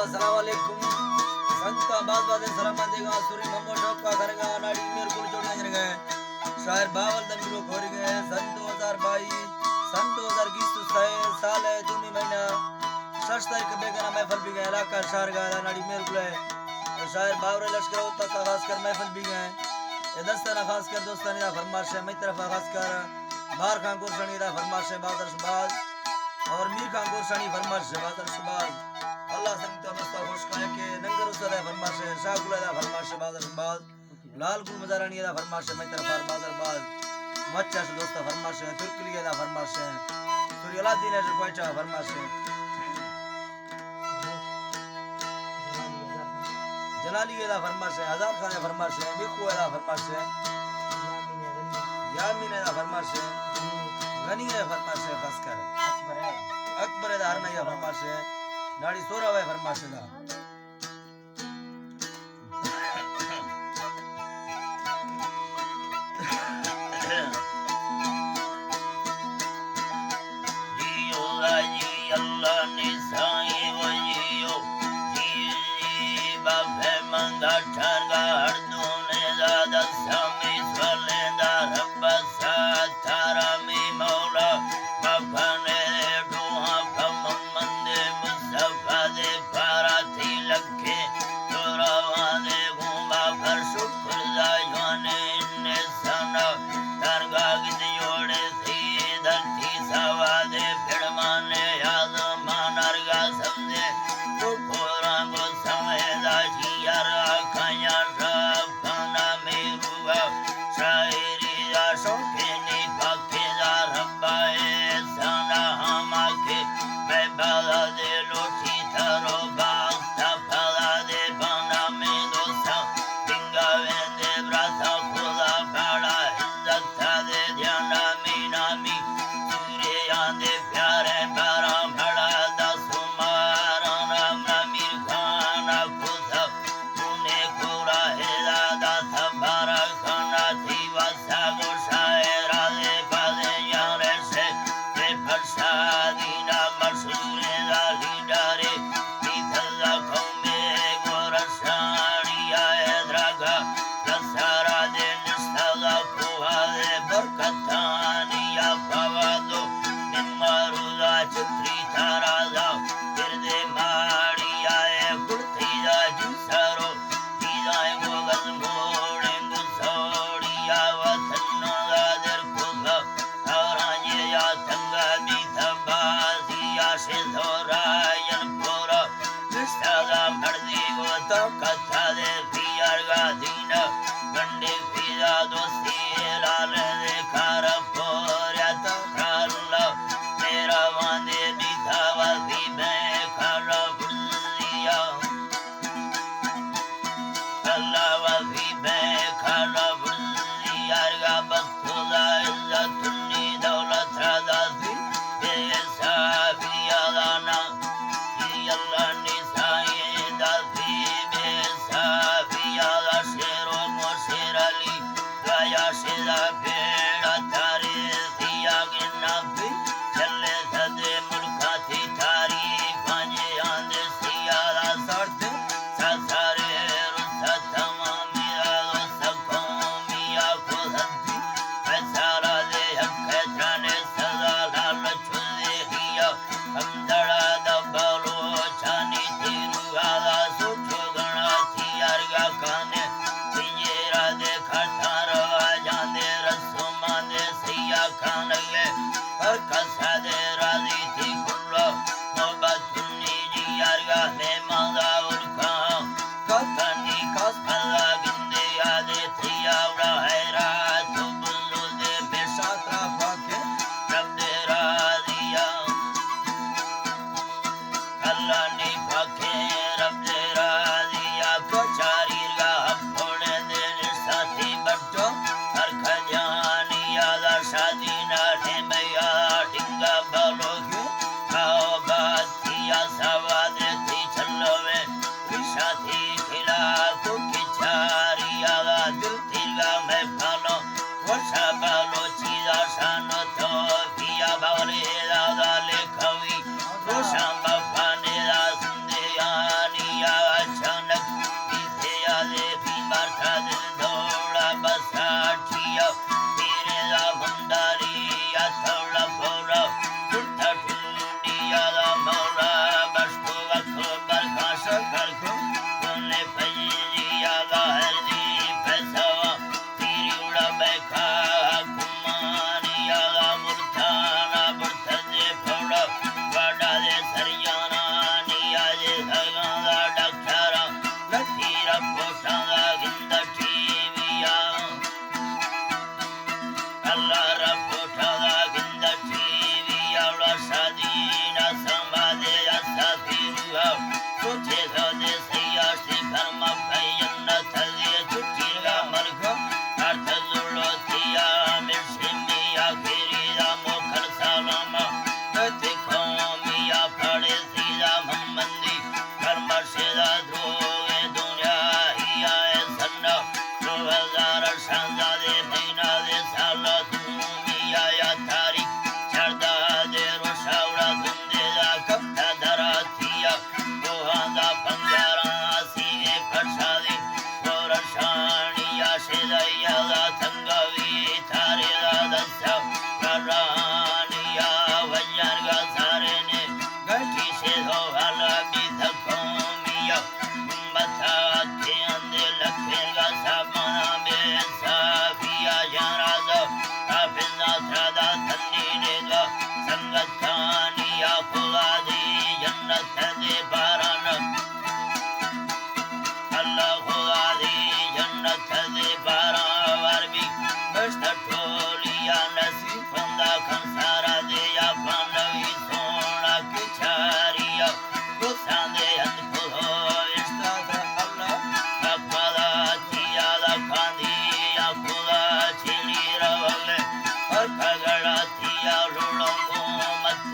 अस्सलाम वालेकुम संत बाद सलाम देगा सूरी मम्मो ठोका करेगा नाड़ी मेर कुल जोड़ियां जन गए शायर बावल दम लोग हो गए सन 2022 सन 2021 साल है दूनी महीना 6 तारीख बेगाना महफिल भी गए इलाका शहर गाया नाड़ी मेर कुल है शायर बावरे लश्कर होता का खास कर महफिल भी गए ये दस्ताना खास कर दोस्तानी दा फरमाइश है मेरी तरफ खास कर बाहर खां गुरसनी दा फरमाइश है बादर शबाज और मीर खां गुरसनी फरमाइश है बादर शबाज अल्लाह संगता मस्ता खुश काए के नंगर उस्ताद है फरमाइश है शाहकुला दा फरमाइश है बादर शबाज लाल गुल मजारानी दा फरमाइश है मेरी तरफ बादर बाज मच्चा से दोस्ता फरमाइश है तुर्कली दा फरमाइश है सूरी अलादीन है कोईचा फरमाइश है जलाली दा फरमाइश है हजार खान दा फरमाइश है बिखू दा फरमाइश है यामीन दा फरमाइश है गनी है फरमाइश है खास कर अकबर दा हरना या फरमाइश है नाड़ी सोरा है फरमाइश दा जियो जी अल्लाह ने साई वजियो जी बाबे मंगा ठरगा हरदोने ज़्यादा सामी स्वलेंदा रब्ब साथारा में मौला बाफने डोहा फमंदे मुस्तफा दे फाराती लखे तोरावा दे घूमा फर शुक्र जाने इन्ने सना दरगा गिदयोड़े थी धरती सवा दे फिरमाने याद मानरगा समझे तो कोरांगो समझदा जियार आखाया शाफना मेरुगा शायरी या शौकीनी पाके जा रब्बाए सना हमा के बेबादा दे लोठी थरो बास्ता फला दे बना में दोसा दिंगा वेंदे ब्राथा खुदा बड़ा इज्जत था दे ध्याना मीनामी सूर्य आंदे प्यारे बारा बड़ा दसुमारा नाम मीर खाना खुदा तूने कोरा है दादा सबारा खाना थी वसा गो शायरा दे बादे यारे से ते फरसादी ना मशहूर दा लीडरे इधर कौमे गोरशानी आए द्रागा दसारा दे निस्तागा कुहा दे बरकतानी या फवादो निम्मारुदा चित्री तारादा फिरदे माड़ी आए कुर्ती दा जुसरो तीदाए गोगल मोड़े गुसोड़ी या वतनो दा दर कुगा औरांजे या तंगा बीता बाजी या शिधोरायन पोरा निस्तागा मर्दी गो तो कथा दे पियरगा दीना गंडे फिरा दोस्ती लाल दे खार पोरा तो खाला मेरा वांदे बीता वाजी मैं खारा बुलिया अल्लाह वाजी मैं खारा बुलिया गा बख्तुला इज्जतुन्नी दौलत राज़ी ऐसा भी आना ये अल्लाह ने साए दादी ऐसा भी आला शेरो मोशेर अली गाया शेरा बेड़ा तारे सिया के नाबी चले सदे मुल्का थी तारी पांजे आंदे सियारा सरते सारे रुसा तमामी आलो सको मिया को हद्दी ऐसारा दे हक जाने सदा लाल छुले हिया हम दड़ा दबालो छानी तीरू आला सोचो गणा थियारगा काने सिजेरा दे खटार आजांदे रसोमा दे सिया खान ले हर कसा दे राजी थी कुल्लो मोहब्बतुन्नी जियारगा में मांगा उनका कथनी कस फला गिंदे यादे थिया उड़ा है रात बुल्लो दे बेशात्रा पाके रब दे राजिया अल्लाह ने पाके रब दे राजिया कचारीगा फोड़े दे साथी बट्टो हर खजानी यादा शादी ना ठे मैया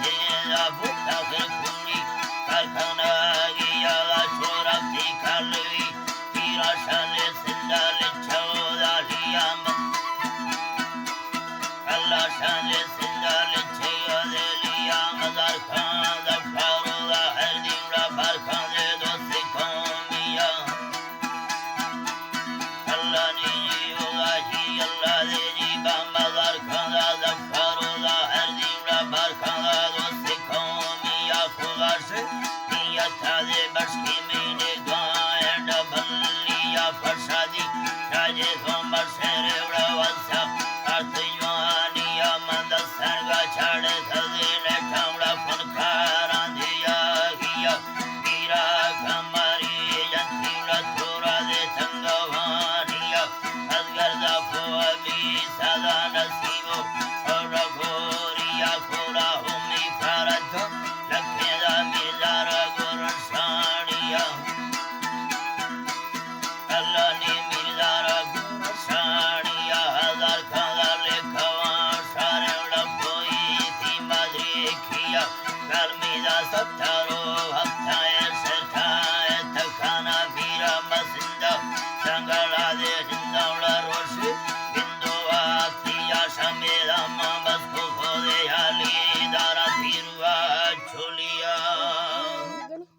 तेरा बुता फिर कुड़ी कारखाना गया छोरा की खालवी तीरा शाले सिंदाल चौदा लिया अल्लाह शाले सिंदाल चौदा लिया मजार खान दा फारूदा हर दिवड़ा बार खान दे दोस्ती कौमिया अल्लाह ने होगा जी अल्लाह दे जी मजार खान दा फारूदा हर दिवड़ा बार खान दा दोस्ती कौमिया खुदा से निया था दे बस्की मेरे गाय डबलिया फसादी राजे सोमर शेरे उड़ा वसा अर्थ जवानिया मंद सरगा छाड़े थदे ने ठावड़ा फनकारा दिया हिया मीरा कमरी जंतीड़ा थोड़ा दे तंगवानिया असगरदा फोबी सदा नसीबो और गोरिया खोरा होमी फरद लखेदा मिजारा गुरसानिया अल्लाह ने मिजारा गुरसानिया हजार खादा लेखवा सारे उड़पोई थी मदरी खिया गर्मी दा सत्तारो हफ्ताए सरखाए तखाना भीरा बस